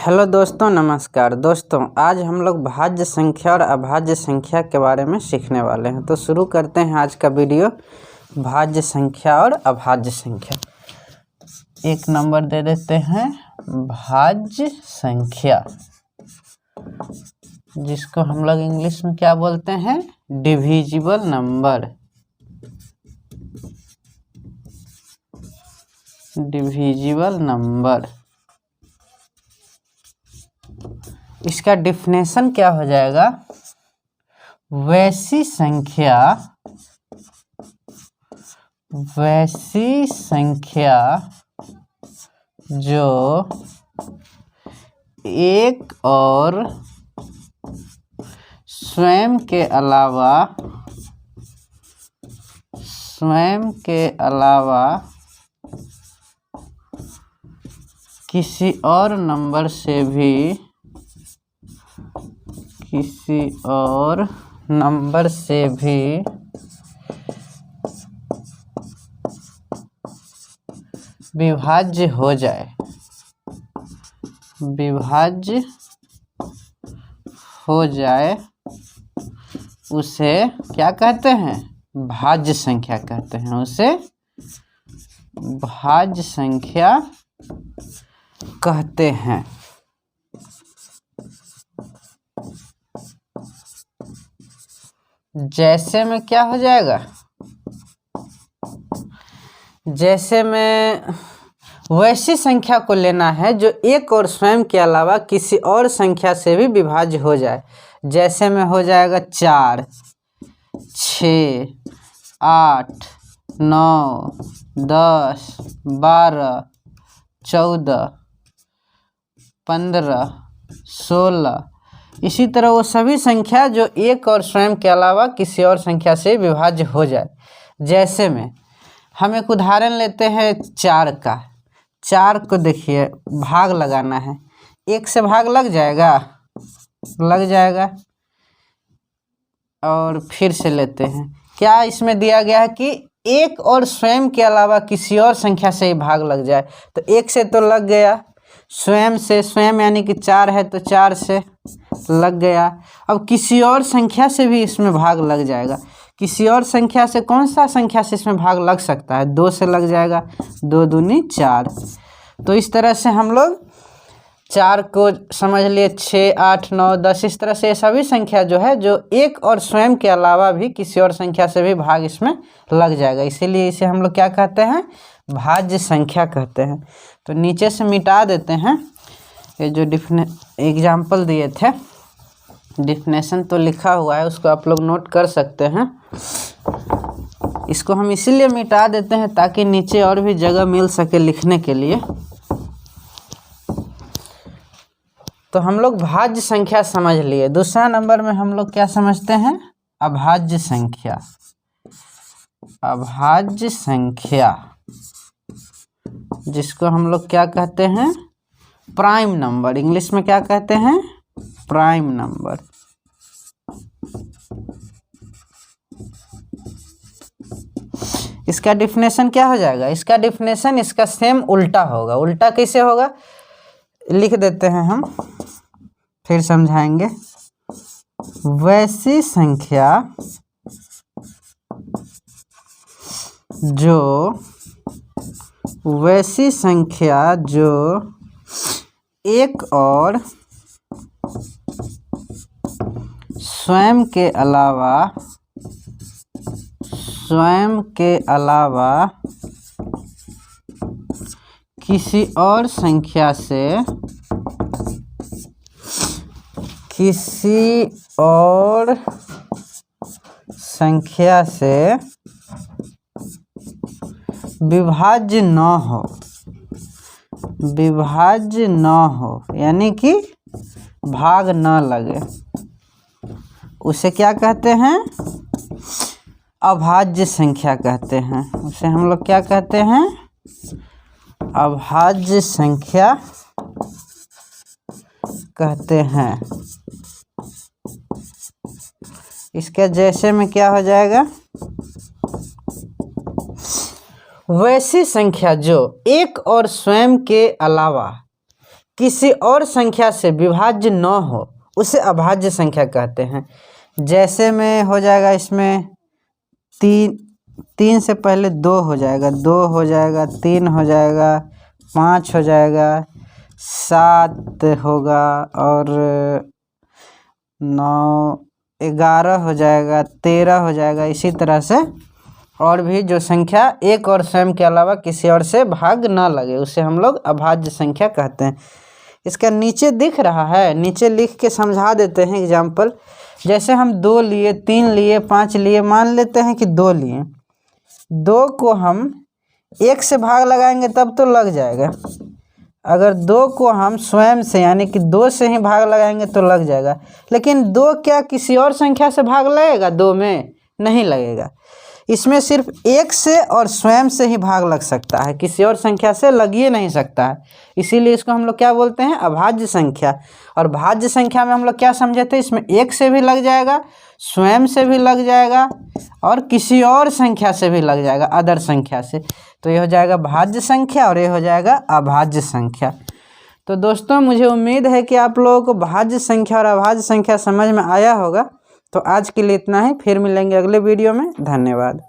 Hello दोस्तों, नमस्कार दोस्तों। आज हम लोग भाज्य संख्या और अभाज्य संख्या के बारे में सीखने वाले हैं। तो शुरू करते हैं आज का वीडियो। भाज्य संख्या और अभाज्य संख्या। एक नंबर दे देते हैं भाज्य संख्या, जिसको हम लोग इंग्लिश में क्या बोलते हैं? Divisible number. Divisible number. इसका डिफिनेशन क्या हो जाएगा? वैसी संख्या जो एक और स्वयं के अलावा किसी और नंबर से भी विभाज्य हो जाए उसे क्या कहते हैं? भाज्य संख्या कहते हैं। उसे भाज्य संख्या कहते हैं। जैसे में क्या हो जाएगा? जैसे में वैसी संख्या को लेना है जो एक और स्वयं के अलावा किसी और संख्या से भी विभाज्य हो जाए। जैसे में हो जाएगा 4, 6, 8, 9, 10, 12, 14, 15, 16। इसी तरह वो सभी संख्या जो एक और स्वयं के अलावा किसी और संख्या से विभाज्य हो जाए। जैसे में हम एक उदाहरण लेते हैं 4 का। 4 को देखिए, भाग लगाना है। 1 से भाग लग जाएगा। और फिर से लेते हैं। क्या इसमें दिया गया है कि एक और स्वयं के अलावा किसी और संख्या से ही भाग लग जाए? तो 1 से तो लग गया, स्वयं यानी कि 4 है तो 4 से लग गया। अब किसी और संख्या से भी इसमें भाग लग जाएगा। किसी और संख्या से कौन सा संख्या से इसमें भाग लग सकता है? 2 से लग जाएगा। 2 दूनी 4। तो इस तरह से हम लोग 4 को समझ लिए, 6, 8, 9, 10। इस तरह से सभी संख्या जो है जो एक और स्वयं के अलावा भी किसी और संख्या से भी भाग इसमें लग जाएगा। इसीलिए इसे हम लोग क्या कहते हैं? भाज्य संख्या कहते हैं। तो नीचे से मिटा देते हैं। ये जो एग्जाम्पल दिए थे, डिफिनेशन तो लिखा हुआ है, उसको आप लोग नोट कर सकते हैं। इसको हम इसीलिए मिटा देते हैं ताकि नीचे और भी जगह मिल सके लिखने के लिए। तो हम लोग भाज्य संख्या समझ लिए। दूसरा नंबर में हम लोग क्या समझते हैं? अभाज्य संख्या। अभाज्य संख्या, जिसको हम लोग क्या कहते हैं? Prime number. इंग्लिश में क्या कहते हैं? Prime number. इसका डिफिनेशन क्या हो जाएगा? इसका डिफिनेशन इसका सेम उल्टा होगा। उल्टा कैसे होगा? लिख देते हैं हम, फिर समझाएंगे। वैसी संख्या जो एक और स्वयं के अलावा किसी और संख्या से विभाज्य न हो, यानी कि भाग न लगे, उसे क्या कहते हैं? अभाज्य संख्या कहते हैं। उसे हम लोग क्या कहते हैं? अभाज्य संख्या कहते हैं। इसके जैसे में क्या हो जाएगा? वैसी संख्या जो एक और स्वयं के अलावा किसी और संख्या से विभाज्य न हो उसे अभाज्य संख्या कहते हैं। जैसे में हो जाएगा इसमें 3 से पहले 2 हो जाएगा, 2 हो जाएगा, 3 हो जाएगा, 5 हो जाएगा, 7 होगा और 9, 11 हो जाएगा, 13 हो जाएगा। इसी तरह से और भी जो संख्या एक और स्वयं के अलावा किसी और से भाग ना लगे उसे हम लोग अभाज्य संख्या कहते हैं। इसका नीचे दिख रहा है, नीचे लिख के समझा देते हैं एग्जाम्पल। जैसे हम 2 लिए, 3 लिए, 5 लिए, मान लेते हैं कि 2 लिए, 2 को हम 1 से भाग लगाएंगे तब तो लग जाएगा। अगर 2 को हम स्वयं से यानी कि 2 से ही भाग लगाएंगे तो लग जाएगा। लेकिन 2 क्या किसी और संख्या से भाग लगेगा? 2 में नहीं लगेगा। इसमें सिर्फ 1 से और स्वयं से ही भाग लग सकता है, किसी और संख्या से लग ही नहीं सकता है। इसीलिए इसको हम लोग क्या बोलते हैं? अभाज्य संख्या। और भाज्य संख्या में हम लोग क्या समझे थे? इसमें 1 से भी लग जाएगा, स्वयं से भी लग जाएगा और किसी और संख्या से भी लग जाएगा, अदर संख्या से। तो ये हो जाएगा भाज्य संख्या और ये हो जाएगा अभाज्य संख्या। तो दोस्तों मुझे उम्मीद है कि आप लोगों को भाज्य संख्या और अभाज्य संख्या समझ में आया होगा। तो आज के लिए इतना ही, फिर मिलेंगे अगले वीडियो में। धन्यवाद।